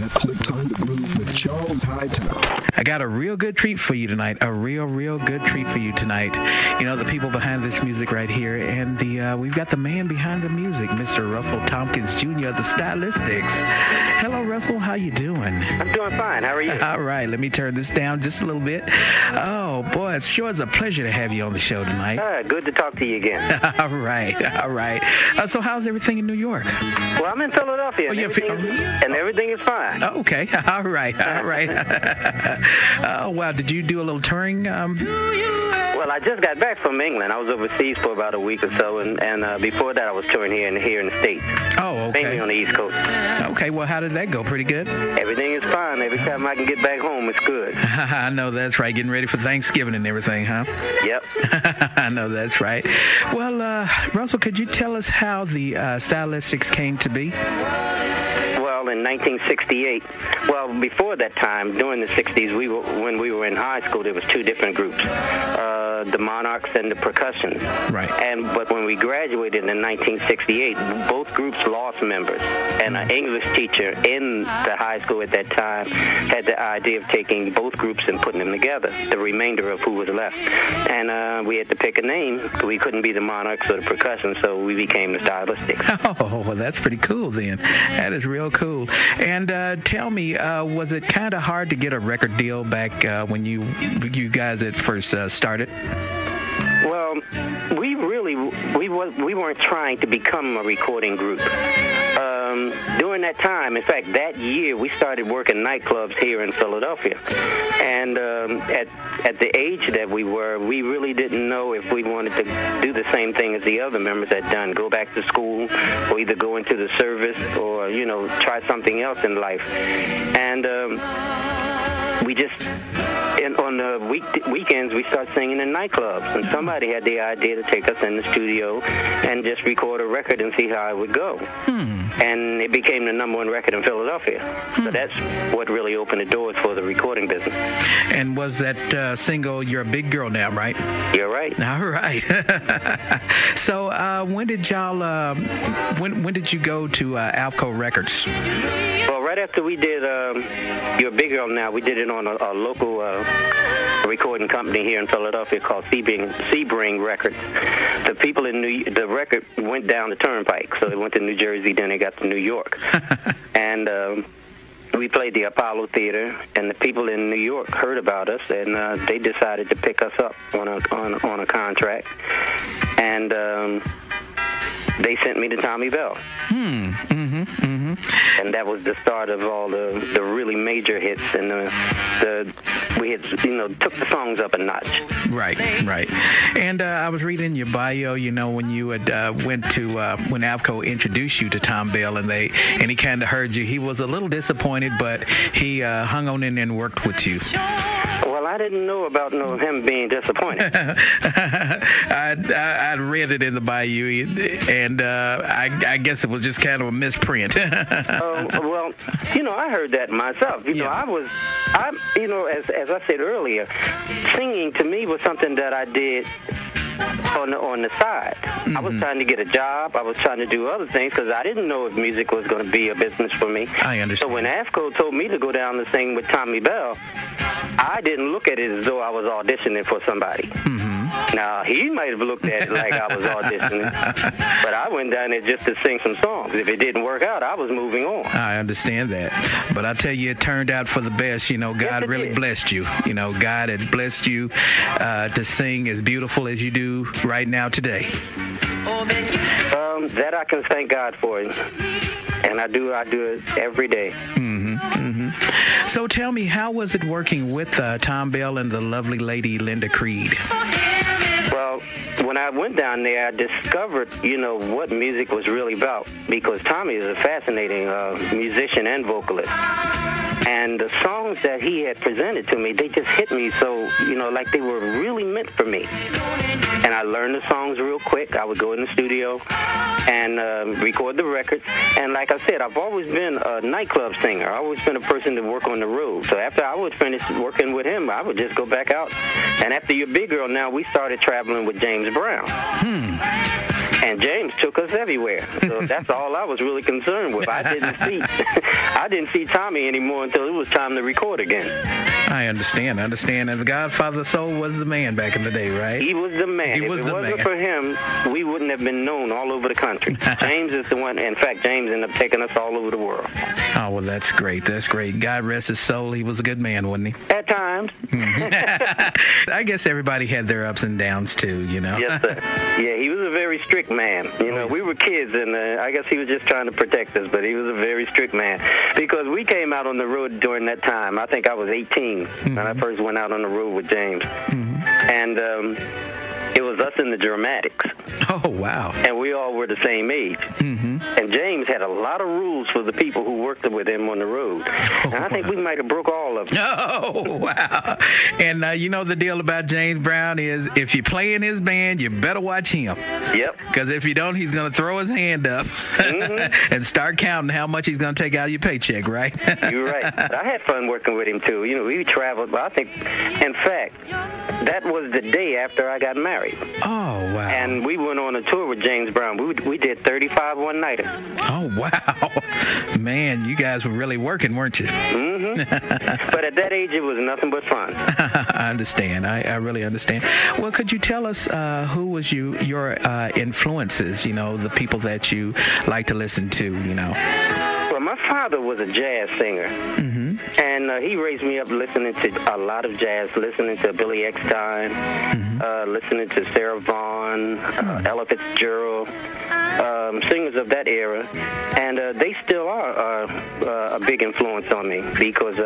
have clicked on the groove with Charles Hightower. I got a real good treat for you tonight. A real good treat for you tonight. You know, the people behind this music right here, and we've got the man behind the music, Mr. Russell Thompkins Jr. of the Stylistics. Hello, Russell. How you doing? I'm doing fine. How are you? All right. Let me turn this down just a little bit. Oh, boy, it sure is a pleasure to have you on the show tonight. Good to talk to you again. All right. So how's everything in New York? Well, I'm in Philadelphia, and everything is fine. Okay. All right. Oh, wow. Did you do a little touring? Well, I just got back from England. I was overseas for about a week or so, and before that I was touring here in the States. Oh, okay. Mainly on the East Coast. Okay, well, how did that go? Pretty good? Everything is fine. Every time I can get back home, it's good. I know that's right. Getting ready for Thanksgiving and everything, huh? Yep. I know that's right. Well, Russell, could you tell us how the Stylistics came to be? Well, in 1968, before that time, during the 60s, when we were in high school, there was two different groups, the Monarchs and the Percussion. Right. But when we graduated in 1968, both groups lost members, and an English teacher in the high school at that time had the idea of taking both groups and putting them together, the remainder of who was left. And we had to pick a name. We couldn't be the Monarchs or the Percussion, so we became the Stylistics. Oh, well, that's pretty cool then. That is real cool. And tell me, was it kind of hard to get a record deal back when you guys at first started? Well, we weren't trying to become a recording group. During that time, in fact, that year, we started working nightclubs here in Philadelphia. And at the age that we were, we really didn't know if we wanted to do the same thing as the other members had done, go back to school, or either go into the service, or, try something else in life. And we just, on the weekends, we start singing in nightclubs, and somebody had the idea to take us in the studio and just record a record and see how it would go. And it became the #1 record in Philadelphia. So that's what really opened the doors for the recording business. And was that single "You're a Big Girl Now," right? You're right. All right. So when did y'all? When did you go to Alco Records? Well, right after we did "You're a Big Girl Now," we did it on a local recording company here in Philadelphia called Sebring Records. The people in the record went down the turnpike, so they went to New Jersey, then they got to New York. And we played the Apollo Theater, and the people in New York heard about us, and they decided to pick us up on a contract. And they sent me to Tommy Bell. And that was the start of all the really major hits, and we had took the songs up a notch. Right. And I was reading your bio, when you had went to when Avco introduced you to Tom Bell, and he kind of heard you. He was a little disappointed, but he hung on in there and worked with you. Well, I didn't know about him being disappointed. I read it in the bio, and I guess it was just kind of a misprint. Well, I heard that myself. As I said earlier, singing to me was something that I did on the side. I was trying to get a job. I was trying to do other things because I didn't know if music was going to be a business for me. I understand. So when Avco told me to go down to sing with Tommy Bell, I didn't look at it as though I was auditioning for somebody. Now, he might have looked at it like I was auditioning, but I went down there just to sing some songs. If it didn't work out, I was moving on. I understand that. But I tell you, it turned out for the best. God really blessed you. God had blessed you to sing as beautiful as you do right now today. That I can thank God for it. And I do it every day. So tell me, how was it working with Tom Bell and the lovely lady Linda Creed? Well, when I went down there, I discovered, what music was really about, because Tommy is a fascinating musician and vocalist. And the songs that he had presented to me, they just hit me so, like they were really meant for me. And I learned the songs real quick. I would go in the studio and record the records. And like I said, I've always been a nightclub singer. I've always been a person to work on the road. So after I would finish working with him, I would just go back out. And after Your Big Girl Now, we started traveling with James Brown. And James took us everywhere. So that's all I was really concerned with. I didn't see Tommy anymore until it was time to record again. I understand. And the Godfather of Soul was the man back in the day, right? He was the man. If it wasn't for him, we wouldn't have been known all over the country. James is the one. In fact, James ended up taking us all over the world. Oh, well, that's great. That's great. God rest his soul. He was a good man, wasn't he? At times. I guess everybody had their ups and downs, too, you know? Yes, sir. Yeah, he was a very strict man. You know, we were kids, and I guess he was just trying to protect us, but he was a very strict man. Because we came out on the road during that time. I think I was 18 when I first went out on the road with James. And it was us in the Dramatics. Oh, wow. And we all were the same age. And James had a lot of rules for the people who worked with him on the road. And I think we might have broke all of them. Oh, wow. And you know the deal about James Brown is if you play in his band, you better watch him. Yep. Because if you don't, he's going to throw his hand up and start counting how much he's going to take out of your paycheck, right? You're right. But I had fun working with him, too. You know, we traveled. I think, in fact, that was the day after I got married. Oh, wow. And we went on a tour with James Brown. We did 35 one-nighters. Oh, wow. Man, you guys were really working, weren't you? But at that age, it was nothing but fun. I understand. I really understand. Well, could you tell us who was your influences, you know, the people that you like to listen to, you know? Well, my father was a jazz singer, and he raised me up listening to a lot of jazz, listening to Billy Eckstine, listening to Sarah Vaughan, Ella Fitzgerald, singers of that era, and they still are a big influence on me because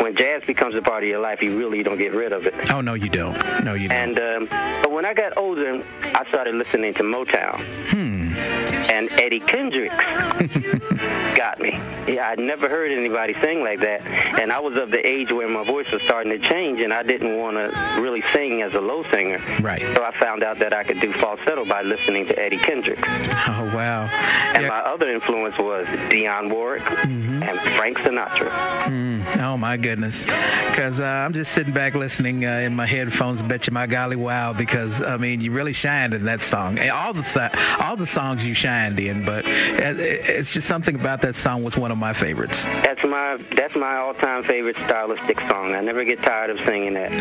when jazz becomes a part of your life, you really don't get rid of it. Oh, no, you don't. No, you don't. And but when I got older, I started listening to Motown. And Eddie Kendricks got me. Yeah, I'd never heard anybody sing like that. And I was of the age where my voice was starting to change, and I didn't want to really sing as a low singer. Right. So I found out that I could do falsetto by listening to Eddie Kendricks. Oh, wow. And my other influence was Dionne Warwick and Frank Sinatra. Oh, my goodness. Because I'm just sitting back listening in my headphones, bet you my golly wow, because, I mean, you really shined in that song. And all the songs you shined in, but it's just something about that song was one of my favorites. That's my all-time favorite Stylistics song. I never get tired of singing that.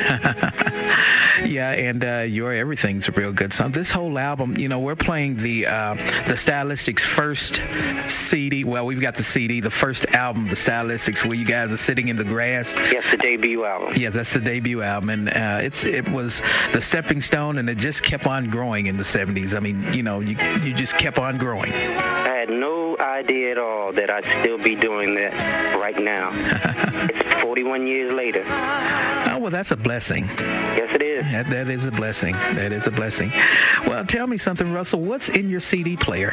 Yeah, and Your Everything's a real good song. This whole album, you know, we're playing the Stylistics first CD. Well, we've got the CD, the first album, the Stylistics, where you guys are sitting in the grass. Yes, the debut album. Yes, that's the debut album, and it was the stepping stone, and it just kept on growing in the 70s. I mean, you know, you just kept on growing. I had no idea at all that I'd still be doing that right now. It's 41 years later. Oh, well, that's a blessing. Yes, it is. That is a blessing. That is a blessing. Well, tell me something, Russell. What's in your CD player?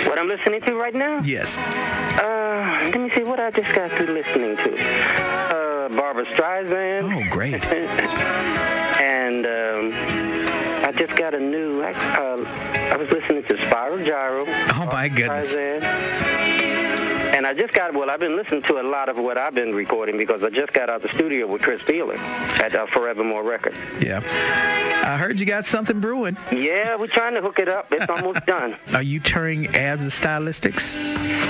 What I'm listening to right now? Yes. Let me see what I just got through listening to. Barbra Streisand. Oh, great. And I just got a new, I was listening to Spiral Gyro. Oh, my goodness. And I just got, I've been listening to a lot of what I've been recording because I just got out the studio with Chris Beeler at Forevermore Records. Yeah. I heard you got something brewing. Yeah, we're trying to hook it up. It's almost done. Are you touring as the Stylistics?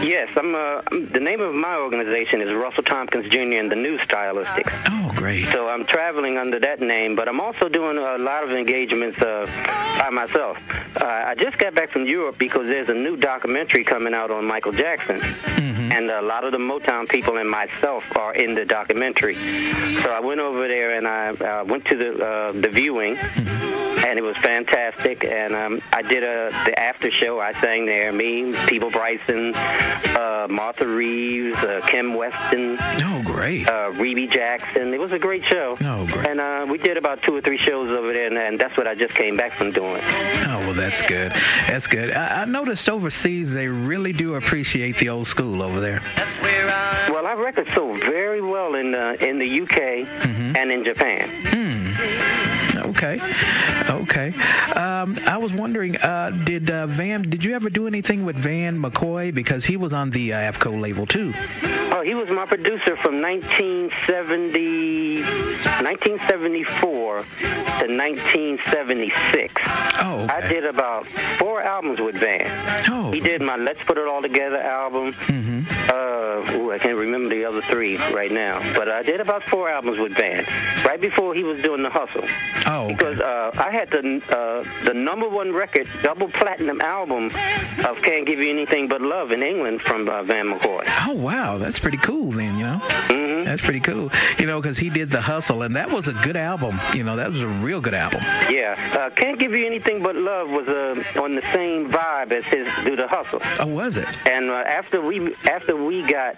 Yes. The name of my organization is Russell Thompkins Jr. and the New Stylistics. Oh, great. So I'm traveling under that name, but I'm also doing a lot of engagements by myself. I just got back from Europe because there's a new documentary coming out on Michael Jackson. And a lot of the Motown people and myself are in the documentary. So I went over there and I went to the viewing, and it was fantastic. And I did the after show. I sang there. Me, Peeble Bryson, Martha Reeves, Kim Weston. Oh, great. Rebbie Jackson. It was a great show. Oh, great. And we did about 2 or 3 shows over there, and that's what I just came back from doing. Oh, well, that's good. That's good. I noticed overseas they really do appreciate the old school over there. Well, our records sold very well in the UK and in Japan. Okay. I was wondering, did you ever do anything with Van McCoy? Because he was on the AFCO label, too. Oh, he was my producer from 1974 to 1976. Oh, okay. I did about 4 albums with Van. Oh. He did my Let's Put It All Together album. Mm-hmm. I can't remember the other 3 right now. But I did about 4 albums with Van, right before he was doing The Hustle. Oh, okay. Because I had the #1 record, double platinum album of Can't Give You Anything But Love in England from Van McCoy. Oh, wow. That's pretty cool then, Mm-hmm. That's pretty cool. Because he did The Hustle, and that was a good album. That was a real good album. Yeah. Can't Give You Anything But Love was on the same vibe as his Do The Hustle. Oh, was it? And after we got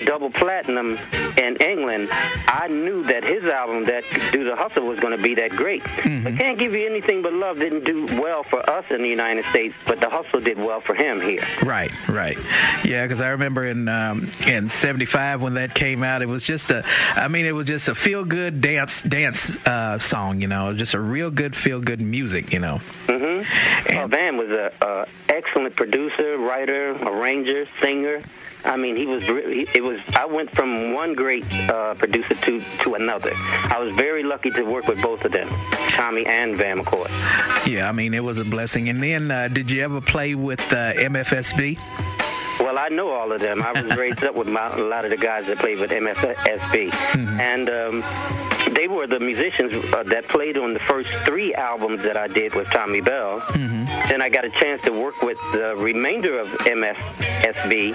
double platinum in England, I knew that his album, that Do The Hustle, was going to be that great. Mm-hmm. But Can't Give You Anything But Love didn't do well for us in the United States, but The Hustle did well for him here. Right. Yeah, because I remember in '75 when that came out, it was just a feel-good dance song, just a real good feel-good music, Mm-hmm. And Van was a excellent producer, writer, arranger, singer. I mean, I went from one great producer to another. I was very lucky to work with both of them, Tommy and Van McCoy. Yeah, I mean, it was a blessing. And then, did you ever play with MFSB? Well, I know all of them. I was raised up with a lot of the guys that played with MFSB. Mm-hmm. And they were the musicians that played on the first 3 albums that I did with Tommy Bell. Mm-hmm. Then I got a chance to work with the remainder of MFSB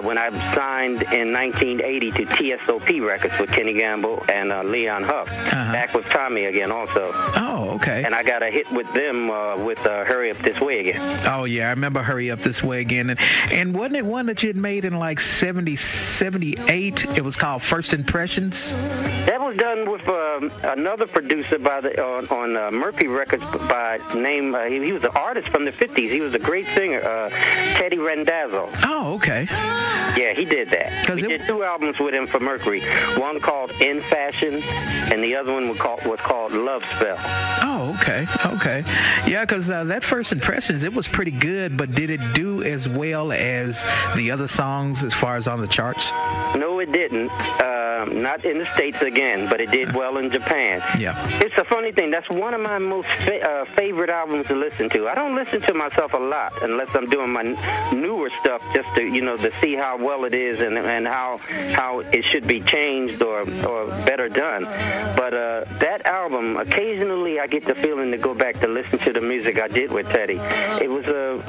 when I signed in 1980 to TSOP Records with Kenny Gamble and Leon Huff. Uh-huh. Back with Tommy again also. Oh, okay. And I got a hit with them with Hurry Up This Way Again. Oh, yeah, I remember Hurry Up This Way Again. And wasn't it one that you had made in like 78? It was called First Impressions? That was done with another producer on Murphy Records by name. He was an artist from the 50s. He was a great singer, Teddy Randazzo. Oh, okay. Yeah, he did that. We did 2 albums with him for Mercury. One called In Fashion, and the other one was called Love Spell. Oh, okay. Yeah, because that First Impressions, it was pretty good, but did it do as well as the other songs as far as on the charts? No, it didn't. Not in the States again, but it did well in Japan. Yeah. It's a funny thing. That's one of my most favorite albums to listen to. I don't listen to myself a lot unless I'm doing my newer stuff just to, to see how well it is and how it should be changed or better done. But that album, occasionally I get the feeling to go back to listen to the music I did with Teddy. It was a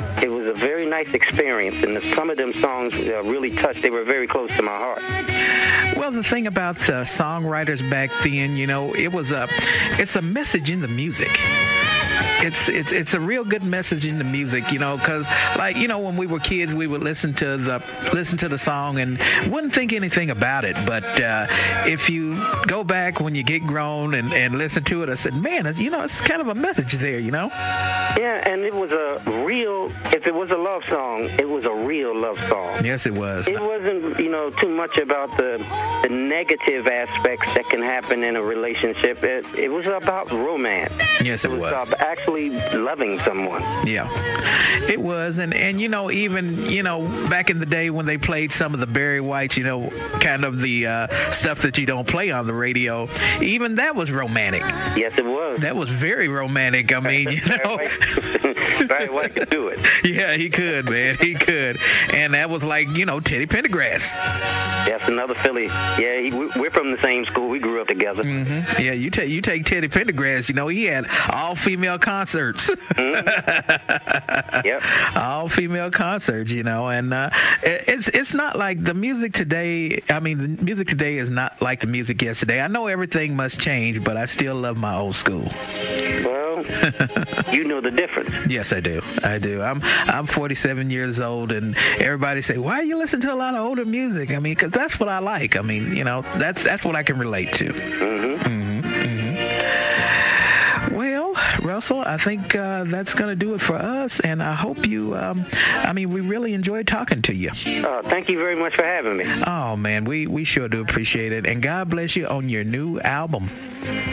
very nice experience, and some of them songs really touched. They were very close to my heart. Well, the thing about songwriters back then, it's a message in the music. It's a real good message in the music, because when we were kids, we would listen to the song and wouldn't think anything about it. But if you go back when you get grown and listen to it, I said, man, it's kind of a message there, Yeah, and it was if it was a love song, it was a real love song. Yes, it was. It wasn't, too much about the negative aspects that can happen in a relationship. It was about romance. Yes, it was. About actually loving someone. Yeah, it was. And even, back in the day when they played some of the Barry White, kind of the stuff that you don't play on the radio, even that was romantic. Yes, it was. That was very romantic. I mean, Barry White could do it. Yeah, he could, man. He could. And that was like, Teddy Pendergrass. That's another Philly. Yeah, we're from the same school. We grew up together. Mm-hmm. Yeah, you take Teddy Pendergrass. He had all-female concerts. Mm-hmm. Yep. All-female concerts, and it's not like the music today. I mean, the music today is not like the music yesterday. I know everything must change, but I still love my old school. Well, you know the difference. Yes, I do. I'm 47 years old, and everybody say, "Why you listen to a lot of older music?" I mean, because that's what I like. I mean, that's what I can relate to. Mm-hmm. Mm-hmm. Mm-hmm. Well, Russell, I think that's going to do it for us. And I hope you, we really enjoyed talking to you. Thank you very much for having me. Oh, man, we sure do appreciate it. And God bless you on your new album.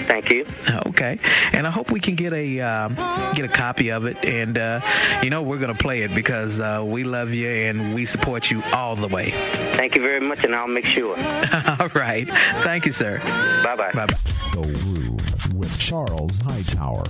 Thank you. Okay. And I hope we can get a copy of it. And, we're going to play it because we love you and we support you all the way. Thank you very much, and I'll make sure. All right. Thank you, sir. Bye-bye. Bye-bye. The Groove with Charles Hightower.